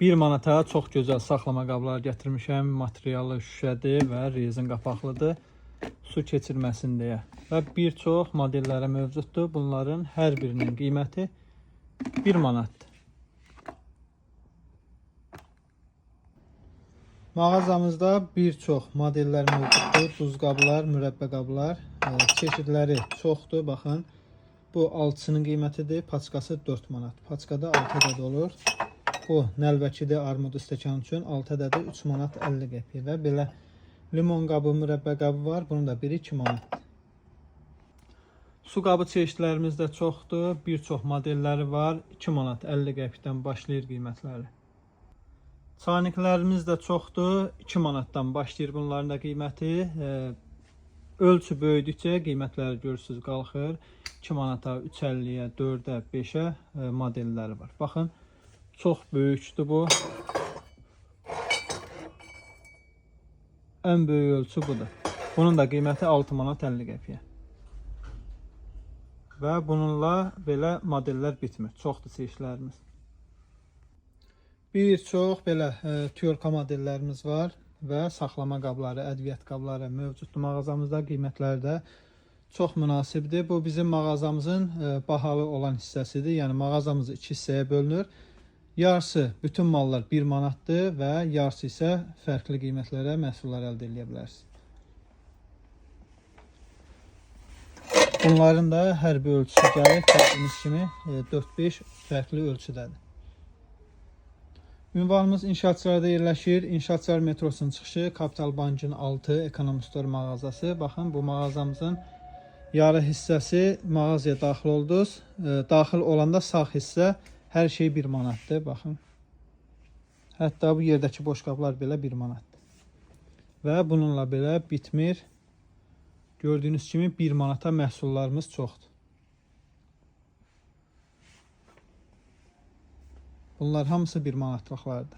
1 manata çox gözəl saxlama qabları gətirmişəm. Materialı şüşədir və rezin qapaqlıdır. Su keçirməsin deyə. Və bir çox modelləri mövcuddur. Bunların hər birinin qiyməti 1 manatdır. Mağazamızda bir çox modellər mövcuddur. Duz qablar, mürəbbə qablar. Çeşidləri çoxdur. Baxın. Bu alçısının qiymətidir. Paçkası 4 manat. Paçkada 6 ədəd olur. Bu nəlbəkidir, armudu stəkan üçün 6 ədədi 3 manat 50 qəpiyə və belə limon qabı, mürəbbə qabı var. Bunun da biri 2 manatdır. Su qabı çeşidlərimiz də çoxdur. Bir çox modelləri var. 2 manat 50 qəpikdən başlayır qiymətləri. Çayniklərimiz də çoxdur. 2 manatdan başlayır bunların da qiyməti. Ölçü böyüdükcə qiymətləri görürsünüz qalxır. 2 manata, 3.50-yə, 4-ə, 5-ə modelləri var. Baxın. Çox böyükdür bu. Ən böyük ölçü budur. Bunun da qiyməti 6 manat 50 qəpiyə. Və bununla belə modellər bitmir. Çoxdur çeşidlərimiz. Bir çox belə tüyorka modellərimiz var və saxlama qabları, ədviyyat qabları mövcuddur mağazamızda. Qiymətləri də çox münasibdir. Bu bizim mağazamızın bahalı olan hissəsidir. Yəni mağazamız 2 hissəyə bölünür. Yarısı bütün mallar 1 manatdır və yarısı isə fərqli qiymətlərə məhsullar əldə edə bilərsiniz. Bunların da hər bir ölçüsü gəlir. Gördüyünüz kimi 4-5 fərqli ölçüdədir. Ünvanımız İnşaatçılarda yerləşir. İnşaatçılar metrosunun çıxışı, Kapital Bankın 6 Ekonomi Store mağazası. Baxın, bu mağazamızın yarı hissəsi mağazaya daxil oldunuz. Daxil olanda sağ hissə hər şey 1 manatdır. Baxın. Hətta bu yerdəki boş qablar belə 1 manatdır. Və bununla belə bitmir. Gördüyünüz kimi 1 manata məhsullarımız çoxdur. Bunlar hamısı 1 manatlıqlardır.